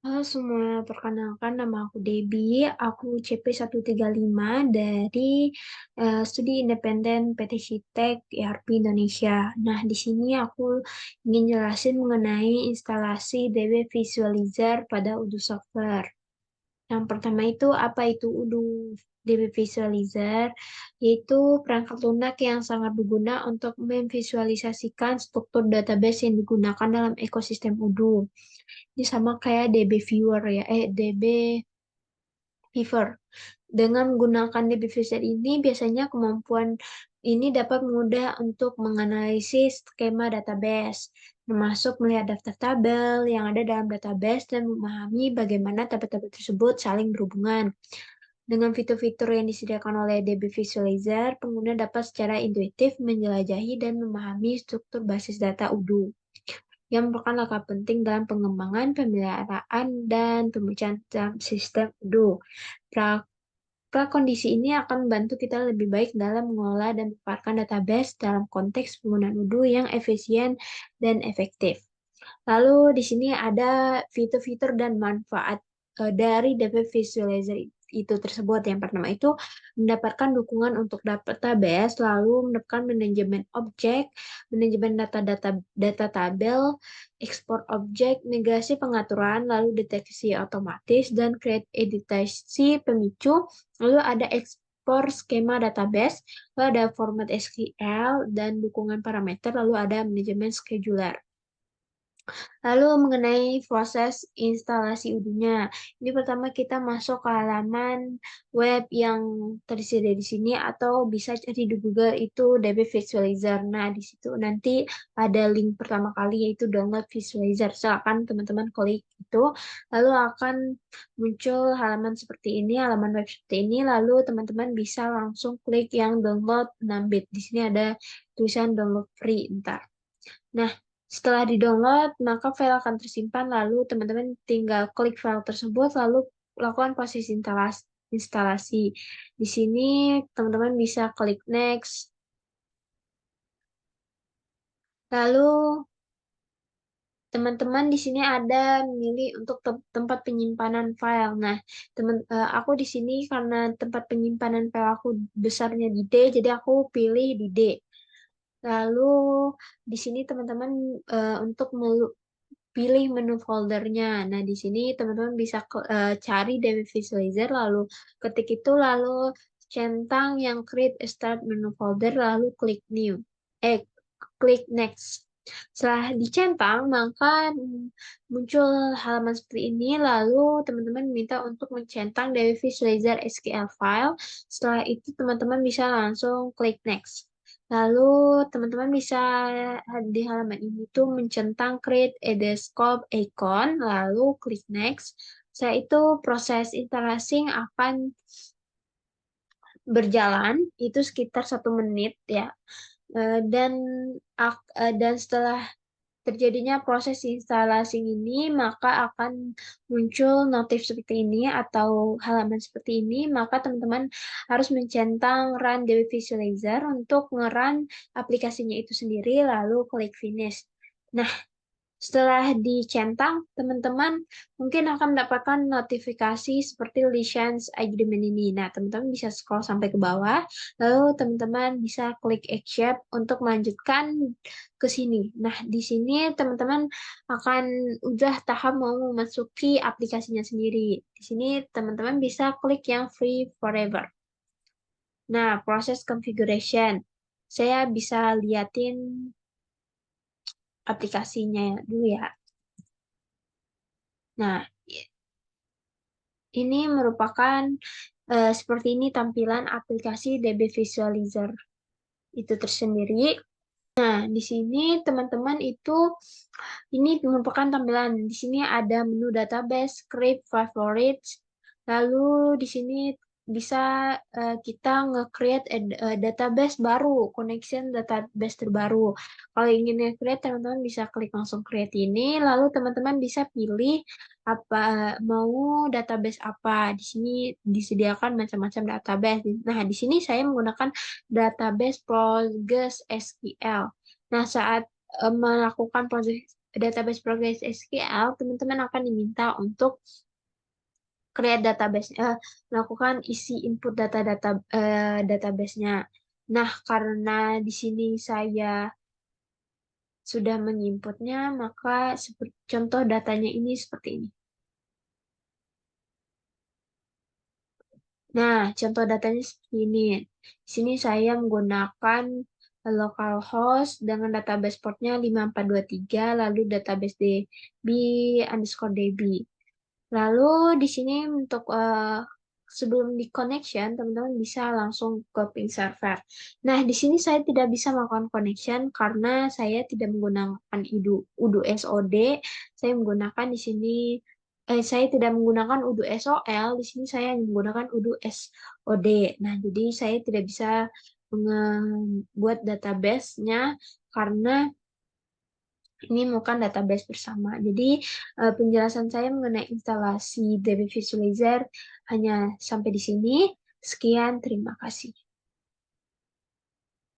Halo semua, perkenalkan nama aku Debbie, aku CP135 dari Studi Independen PT Shitek ERP Indonesia. Nah, di sini aku ingin jelasin mengenai instalasi DB Visualizer pada Odoo Software. Yang pertama itu apa itu Odoo DB Visualizer? Yaitu perangkat lunak yang sangat berguna untuk memvisualisasikan struktur database yang digunakan dalam ekosistem Odoo. Ini sama kayak DB Viewer ya, DB Viewer. Dengan menggunakan DB Viewer ini, biasanya kemampuan ini dapat mudah untuk menganalisis skema database, termasuk melihat daftar tabel yang ada dalam database dan memahami bagaimana tabel-tabel tersebut saling berhubungan. Dengan fitur-fitur yang disediakan oleh DB Visualizer, pengguna dapat secara intuitif menjelajahi dan memahami struktur basis data Odoo yang merupakan langkah penting dalam pengembangan, pemeliharaan, dan pemecahan dalam sistem Odoo. Prakondisi ini akan membantu kita lebih baik dalam mengelola dan memanfaatkan database dalam konteks penggunaan Odoo yang efisien dan efektif. Lalu di sini ada fitur-fitur dan manfaat dari DB Visualizer itu tersebut. Yang pertama itu mendapatkan dukungan untuk database, lalu mendapatkan manajemen objek, manajemen data tabel, ekspor objek, migrasi pengaturan, lalu deteksi otomatis dan create editasi pemicu, lalu ada ekspor skema database, lalu ada format SQL dan dukungan parameter, lalu ada manajemen scheduler. Lalu mengenai proses instalasi Udunya, ini pertama kita masuk ke halaman web yang tersedia di sini atau bisa cari di Google itu DB Visualizer. Nah, di situ nanti ada link pertama kali yaitu download visualizer. Silakan teman-teman klik itu, lalu akan muncul halaman seperti ini, halaman web seperti ini, lalu teman-teman bisa langsung klik yang download 6-bit. Di sini ada tulisan download free, ntar. Nah, setelah di-download, maka file akan tersimpan, lalu teman-teman tinggal klik file tersebut, lalu lakukan proses instalasi. Di sini teman-teman bisa klik next, lalu teman-teman di sini ada memilih untuk tempat penyimpanan file. Nah, aku di sini karena tempat penyimpanan file aku besarnya di D, jadi aku pilih di D. Lalu di sini teman-teman untuk pilih menu foldernya. Nah, di sini teman-teman bisa cari dari visualizer, lalu ketik itu, lalu centang yang create a start menu folder, lalu klik new. Klik next. Setelah dicentang, maka muncul halaman seperti ini, lalu teman-teman minta untuk mencentang dari visualizer SQL file. Setelah itu, teman-teman bisa langsung klik next. Lalu teman-teman bisa di halaman ini tuh mencentang create a desktop icon, lalu klik next. Setelah itu proses instalasi akan berjalan itu sekitar 1 menit ya. Dan dan setelah terjadinya proses instalasi ini, maka akan muncul notif seperti ini atau halaman seperti ini, maka teman-teman harus mencentang Run DB Visualizer untuk nge-run aplikasinya itu sendiri, lalu klik Finish. Nah, setelah dicentang, teman-teman mungkin akan mendapatkan notifikasi seperti license agreement ini. Nah, teman-teman bisa scroll sampai ke bawah, lalu teman-teman bisa klik accept untuk melanjutkan ke sini. Nah, di sini teman-teman akan udah tahap mau memasuki aplikasinya sendiri. Di sini teman-teman bisa klik yang free forever. Nah, proses configuration. Saya bisa liatin aplikasinya dulu ya. Nah, ini merupakan seperti ini tampilan aplikasi DB Visualizer itu tersendiri. Nah, di sini teman-teman itu ini merupakan tampilan. Di sini ada menu database, script, favorites. Lalu di sini bisa kita nge-create database baru, connection database terbaru. Kalau ingin nge-create, teman-teman bisa klik langsung create ini. Lalu teman-teman bisa pilih apa mau database apa. Di sini disediakan macam-macam database. Nah, di sini saya menggunakan database PostgreSQL. Nah, saat melakukan database progress SQL, teman-teman akan diminta untuk create database, melakukan isi input database-nya. Nah, karena di sini saya sudah menginputnya, maka contoh datanya ini seperti ini. Nah, contoh datanya seperti ini. Di sini saya menggunakan localhost dengan database portnya 5423, lalu database db_db. Lalu di sini untuk sebelum di connection, teman-teman bisa langsung ke ping server. Nah, di sini saya tidak bisa melakukan connection karena saya tidak menggunakan udo SOD. Saya menggunakan di sini saya tidak menggunakan udo SOL. Di sini saya menggunakan udo SOD. Nah, jadi saya tidak bisa membuat database-nya karena ini bukan database bersama. Jadi penjelasan saya mengenai instalasi DB Visualizer hanya sampai di sini. Sekian, terima kasih.